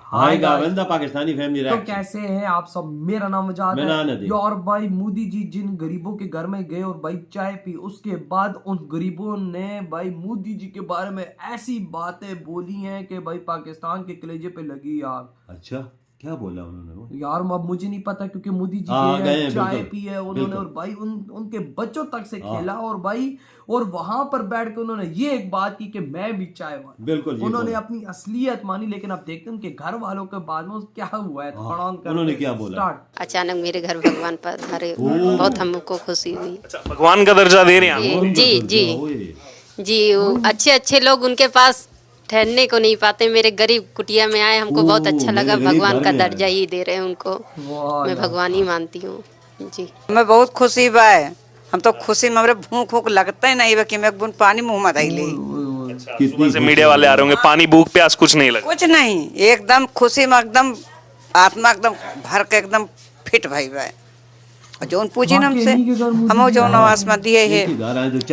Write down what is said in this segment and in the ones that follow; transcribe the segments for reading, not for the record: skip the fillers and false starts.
आएगा बंदा पाकिस्तानी फैमिली तो कैसे हैं आप सब। मेरा नाम वजाद है। और भाई मोदी जी जिन गरीबों के घर में गए और भाई चाय पी, उसके बाद उन गरीबों ने भाई मोदी जी के बारे में ऐसी बातें बोली हैं कि भाई पाकिस्तान के कलेजे पे लगी आग। अच्छा, क्या बोला उन्होंने वो? यार अब मुझे नहीं पता क्योंकि मोदी जी गए चाय पी है उन्होंने और भाई उनके बच्चों तक से खेला और भाई और वहां पर बैठ के उन्होंने ये एक बात की कि मैं भी चाय वाला। बिल्कुल उन्होंने अपनी असलियत मानी। लेकिन अब देखते हैं उनके घर वालों के बाद में क्या हुआ है। उन्होंने क्या बोला? अचानक मेरे घर भगवान पधारे, बहुत हमको खुशी हुई। अच्छा, भगवान का दर्जा दे रहे हैं? जी जी जी, अच्छे अच्छे लोग उनके पास ठहरने को नहीं पाते, मेरे गरीब कुटिया में आए, हमको बहुत अच्छा लगा। भगवान का दर्जा ही दे रहे हैं उनको, मैं भगवान ही मानती हूँ जी। मैं बहुत खुशी बा, हम तो खुशी में भूख भूख लगता ही नहीं बा कि मैं एक बूंद पानी मुंह में डाल ली। सुबह से मीडिया वाले आ रहे होंगे, पानी भूख प्यास कुछ नहीं लगा? कुछ नहीं, एकदम खुशी में एकदम आत्मा एकदम भर के एकदम फिट भाई बा। जो पूछी हमसे, हम जो नवाज में दिए है,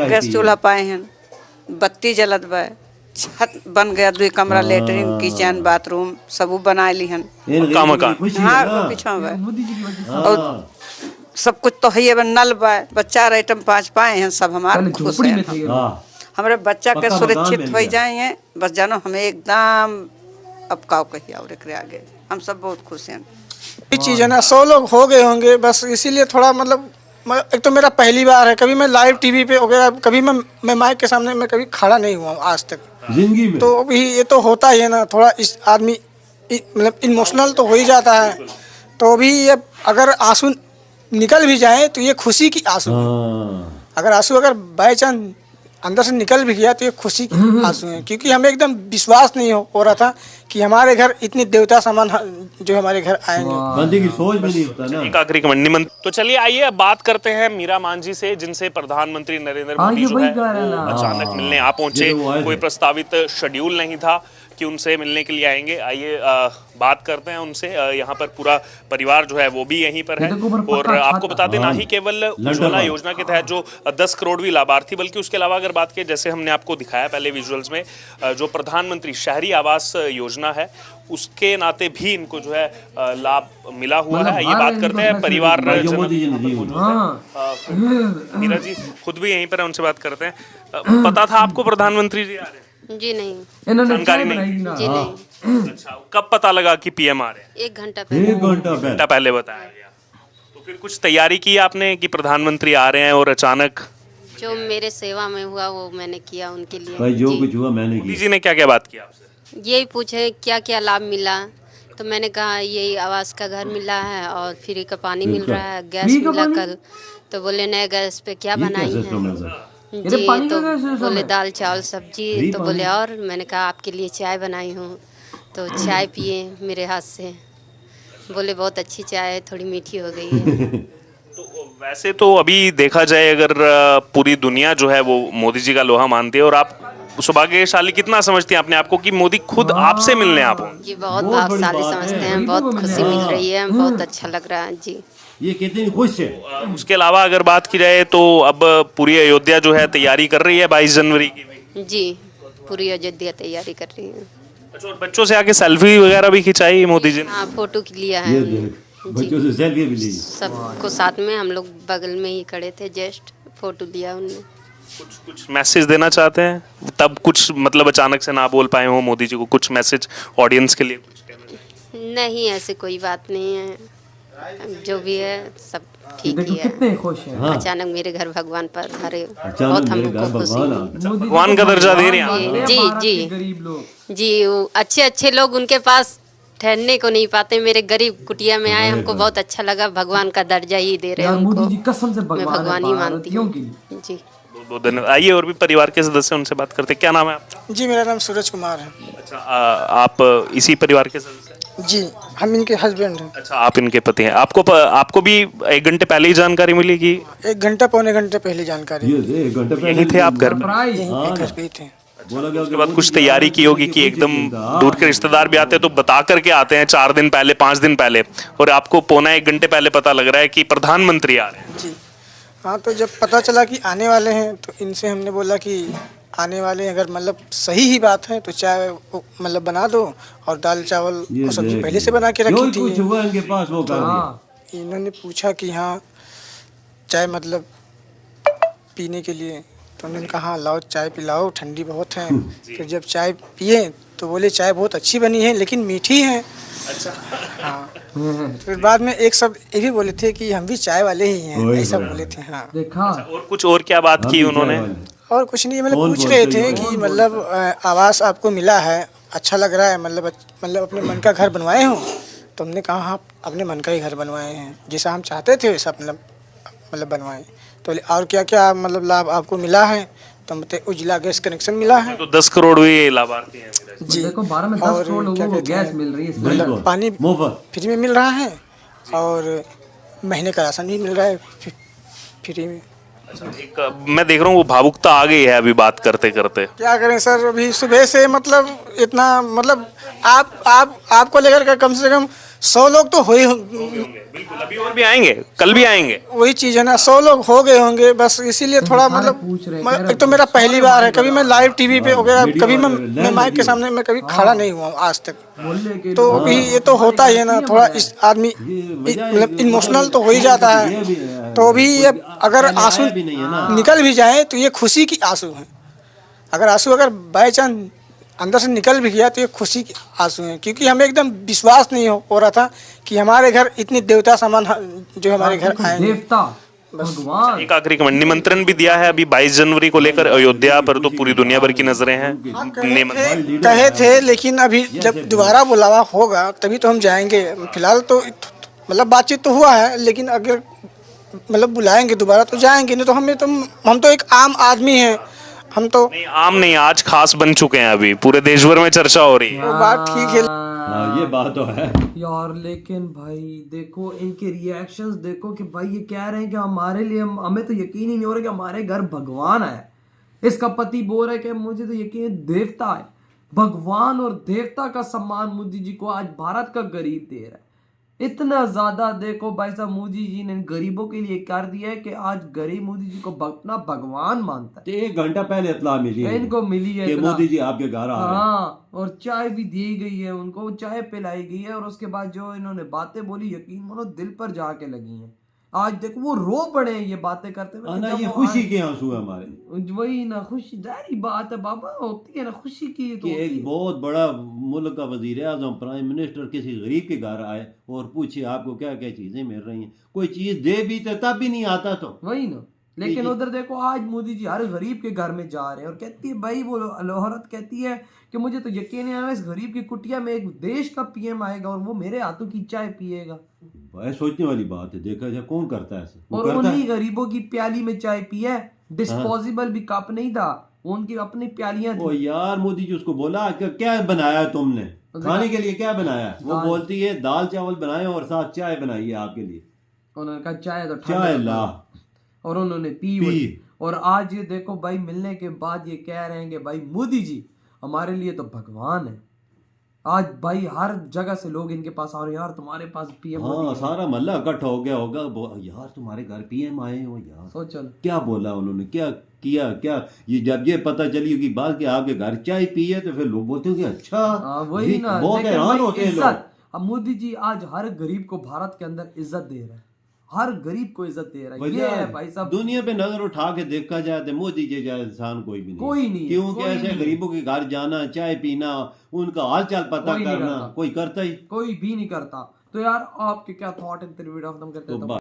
गैस चूल्हा पाए हैं, बत्ती जलत बा, छत बन गया, 2 कमरा, लेटरिन, किचन, बाथरूम सब बना ली हन। मकान हाँ पीछा और सब कुछ तो है। नल बा, बच्चा आइटम 5 पाए हैं, सब हमारे खुश है। हमारे बच्चा के सुरक्षित हो जाएंगे बस, जानो हमें एकदम अब काव कहिए और एक आगे हम सब बहुत खुश हैं। ये चीज़ है ना, 100 लोग हो गए होंगे बस, इसीलिए थोड़ा मतलब एक तो मेरा पहली बार है, कभी मैं लाइव टीवी पे वगैरह, कभी मैं माइक के सामने मैं कभी खड़ा नहीं हुआ आज तक जिंदगी में। तो अभी ये तो होता ही है ना, थोड़ा इस आदमी मतलब इमोशनल तो हो ही जाता है। तो अभी ये अगर आंसू निकल भी जाए तो ये खुशी की आंसू, अगर आंसू अगर बाय चांस अंदर से निकल भी गया तो ये खुशी की आंसू है, क्योंकि हमें एकदम विश्वास नहीं हो रहा था कि हमारे घर इतनी देवता समान जो हमारे घर आएंगे। बंदे की सोच में नहीं होता ना। एक आखिरी कमेंट नहीं। तो चलिए आइए अब बात करते हैं मीरा मांझी से, जिनसे प्रधानमंत्री नरेंद्र मोदी जो है अचानक मिलने आ पहुंचे। कोई प्रस्तावित शेड्यूल नहीं था कि उनसे मिलने के लिए आएंगे। आइए बात करते हैं उनसे। यहाँ पर पूरा परिवार जो है वो भी यहीं पर है। और आपको बता दें, ना ही केवल उज्ज्वला योजना के तहत जो 10 करोड़ लाभार्थी, बल्कि उसके अलावा अगर बात करें, जैसे हमने आपको दिखाया पहले विजुअल्स में, जो प्रधानमंत्री शहरी आवास योजना है, उसके नाते भी इनको जो है लाभ मिला हुआ है। ये बात करते हैं परिवार मीरा जी खुद भी यहीं पर है, उनसे बात करते हैं। पता था आपको प्रधानमंत्री जी आ रहे हैं? जी नहीं, जानकारी नहीं। जी नहीं। अच्छा, कब पता लगा कि पीएम आ रहे हैं? 1 घंटा पहले बताया गया। तो फिर कुछ तैयारी की आपने कि प्रधानमंत्री आ रहे हैं और अचानक? जो मेरे सेवा में हुआ वो मैंने किया उनके लिए। भाई जो कुछ हुआ मैंने किया। जी ने क्या क्या बात किया आपसे? यही पूछे क्या क्या लाभ मिला, तो मैंने कहा यही आवास का घर मिला है और फ्री का पानी मिल रहा है, गैस मिला कल। तो बोले नए गैस पे क्या बनाई है जी, तो बोले दाल चावल सब्जी। तो बोले और मैंने कहा आपके लिए चाय बनाई हूँ। तो चाय पिए मेरे हाथ से, बोले बहुत अच्छी चाय है, थोड़ी मीठी हो गई है। तो वैसे तो अभी देखा जाए, अगर पूरी दुनिया जो है वो मोदी जी का लोहा मानती है, और आप सौभाग्यशाली कितना समझती हैं अपने आप को कि मोदी खुद आपसे मिलने आप हो? जी बहुत भाग्यशाली समझते हैं, बहुत खुशी मिल रही है, बहुत अच्छा लग रहा है जी। ये कितनी खुश है। उसके अलावा अगर बात की जाए तो अब पूरी अयोध्या जो है तैयारी कर रही है 22 जनवरी की भी। जी पूरी अयोध्या तैयारी कर रही है। अच्छा, और बच्चों से आके सेल्फी वगैरह भी खिंचाई मोदी जी ने? हाँ, फोटो लिया है, बच्चों से सेल्फी भी ली, सबको साथ में, हम लोग बगल में ही खड़े थे, जस्ट फोटो लिया उन्होंने। कुछ मैसेज देना चाहते हैं? तब कुछ मतलब अचानक से ना बोल पाए हो मोदी जी को, कुछ मैसेज ऑडियंस के लिए कुछ कहना? नहीं, ऐसे कोई बात नहीं है, जो भी है सब ठीक ही है। कितने खुश हैं। अचानक मेरे घर भगवान पधारे, बहुत हमको खुशी हुई। भगवान का दर्जा दे रहे हैं जी जी जी, अच्छे अच्छे लोग उनके पास ठहरने को नहीं पाते, मेरे गरीब कुटिया में आए, हमको बहुत अच्छा लगा। भगवान का दर्जा ही दे रहे हैं उनको, मैं भगवान ही मानती हूँ जी। बहुत धन्यवाद। आइए और भी परिवार के सदस्य, उनसे बात करते हैं। क्या नाम है आपका? जी मेरा नाम सूरज कुमार है। अच्छा, आप इसी परिवार के सदस्य? जी हम इनके हस्बैंड हैं। अच्छा, आप इनके पति हैं। आपको भी 1 घंटे पहले ही जानकारी मिली कि? 1 घंटा पौने घंटे पहले जानकारी। 1 घंटे पहले यही थे आप घर में? घर पे थे। उसके बाद कुछ तैयारी की होगी कि एकदम दूर के रिश्तेदार भी आते हैं तो बता करके आते हैं 4 दिन पहले, 5 दिन पहले, और आपको पौना 1 घंटे पहले पता लग रहा है कि प्रधानमंत्री आ रहे हैं? जी हाँ, तो जब पता चला कि आने वाले हैं तो इनसे हमने बोला कि आने वाले अगर मतलब सही ही बात है तो चाय मतलब बना दो, और दाल चावल और सब्जी पहले से बना के रखी थी। कुछ हुआ इनके पास वो कर दिया। इन्होंने पूछा कि हाँ चाय मतलब पीने के लिए, तो उन्होंने कहा हाँ लाओ चाय पिलाओ, ठंडी बहुत है। फिर जब चाय पिए तो बोले चाय बहुत अच्छी बनी है लेकिन मीठी है। अच्छा। हाँ। फिर बाद में एक सब ये भी बोले थे कि हम भी चाय वाले ही हैं, ऐसा बोले थे। हाँ देखा। और कुछ और क्या बात की उन्होंने? और कुछ नहीं, मतलब पूछ रहे थे कि मतलब आवास आपको मिला है, अच्छा लग रहा है, मतलब अपने मन का घर बनवाए हो? तो हमने कहा हाँ अपने मन का ही घर बनवाए हैं, जैसा हम चाहते थे वैसा मतलब बनवाए। तो और क्या क्या मतलब लाभ आपको मिला है? तो मतलब उज्ज्वला गैस कनेक्शन मिला है। तो 10 करोड़ हुए लाभार्थी हैं जी। देखो 12 में 10 करोड़ लोगों को गैस मिल रही है, मतलब पानी फ्री में मिल रहा है और महीने का राशन भी मिल रहा है फ्री में। एक मैं देख रहा हूँ वो भावुकता आ गई है अभी बात करते करते। क्या करें सर, अभी सुबह से मतलब इतना मतलब आपको लेकर के कम से कम 100 लोग तो हो ही बिल्कुल, अभी और भी आएंगे, कल भी आएंगे। वही चीज है ना, 100 लोग हो गए होंगे बस, इसीलिए थोड़ा मतलब एक तो मेरा पहली बार है, कभी मैं लाइव टीवी पे वगैरह कभी मैं माइक के सामने मैं कभी खड़ा नहीं हुआ आज तक। तो अभी ये तो होता ही है ना, थोड़ा इस आदमी मतलब इमोशनल तो हो ही जाता है। तो अभी ये अगर आंसू निकल भी जाए तो ये खुशी की आंसू है। अगर आंसू अगर बाय चांस अंदर से निकल भी गया तो ये खुशी के आंसू हैं, क्योंकि हमें एकदम विश्वास नहीं हो रहा था कि हमारे घर इतनी देवता समान जो हमारे घर आएंगे। देवता भगवान। एक आखिरी निमंत्रण भी दिया है अभी 22 जनवरी को लेकर अयोध्या पर, तो पूरी दुनिया भर की नजरें हैं। कहे थे लेकिन अभी जब दोबारा बुलावा होगा तभी तो हम जाएंगे। फिलहाल तो मतलब बातचीत तो हुआ है, लेकिन अगर मतलब बुलाएंगे दोबारा तो जाएंगे, नहीं तो हम तो एक आम आदमी हैं, हम तो नहीं आम नहीं, आज खास बन चुके हैं। अभी पूरे देश भर में चर्चा हो रही है। वो बात ठीक है। ये बात तो है यार, लेकिन भाई देखो इनके रिएक्शंस देखो कि भाई ये कह रहे हैं कि हमारे लिए हमें तो यकीन ही नहीं हो रहा कि हमारे घर भगवान है। इसका पति बोल रहा है कि मुझे तो यकीन देवता है। भगवान और देवता का सम्मान मोदी जी को आज भारत का गरीब दे रहा है। इतना ज्यादा देखो भाई साहब, मोदी जी ने गरीबों के लिए कर दिया है कि आज गरीब मोदी जी को अपना भगवान मानता है। 1 घंटा पहले इत्तला मिली है इनको मिली है कि मोदी जी आपके घर आ रहे हैं। हाँ, और चाय भी दी गई है उनको, चाय पिलाई गई है, और उसके बाद जो इन्होंने बातें बोली यकीन मानो दिल पर जाके लगी हैं। आज देखो वो रो पड़े हैं ये बातें करते हुए। ना ये खुशी के आंसू है हमारे। वही ना, खुशी जारी बात है बाबा, होती है ना खुशी की। तो एक बहुत बड़ा मुल्क का वजीर आज़म, प्राइम मिनिस्टर किसी गरीब के घर आए और पूछे आपको क्या क्या चीजें मिल रही हैं, कोई चीज दे भी तो तब भी नहीं आता। तो वही ना, लेकिन उधर देखो आज मोदी जी हर गरीब के घर में जा रहे हैं और कहती है भाई, वो औरत कहती है कि मुझे तो यकीन नहीं आ रहा इस गरीब की कुटिया में एक देश का पीएम आएगा और वो मेरे हाथों की चाय पिएगा। भाई सोचने वाली बात है, देखा जाए कौन करता है ऐसे। और उन्हीं गरीबों की प्याली में चाय पी है, डिस्पोजेबल भी कप नहीं था, उनकी अपनी प्यालियां थी। ओ यार, मोदी जी उसको बोला कि क्या बनाया तुमने खाने के लिए, क्या बनाया? वो बोलती है दाल चावल बनाए और साथ चाय बनाई है आपके लिए। उन्होंने कहा चाय तो चाय ला, और उन्होंने पी। और आज ये देखो भाई, मिलने के बाद ये कह रहे हैं कि भाई मोदी जी हमारे लिए तो भगवान है। आज भाई हर जगह से लोग इनके पास आ रहे हैं, यार तुम्हारे पास पीएम। हाँ, सारा मोहल्ला इकट्ठा हो गया होगा, यार तुम्हारे घर पीएम आए हो। यार सोचो क्या बोला उन्होंने, क्या किया, क्या ये जब ये पता चली होगी बात कि आपके घर चाय पी है, तो फिर लोग बोलते हो कि अच्छा। वही ना, बहुत हैरान होते हैं लोग। अब मोदी जी आज हर गरीब को भारत के अंदर इज्जत दे रहा है, हर गरीब को इज्जत दे रहा है। ये है भाई साहब, दुनिया पे नजर उठा के देखा जाए तो मोदी जी जैसा इंसान कोई भी नहीं, कोई नहीं। क्योंकि ऐसे गरीबों के घर जाना, चाय पीना, उनका हाल चाल पता करना कोई करता ही, कोई भी नहीं करता। तो यार आपके क्या थॉट है, वीडियो खत्म करते हैं।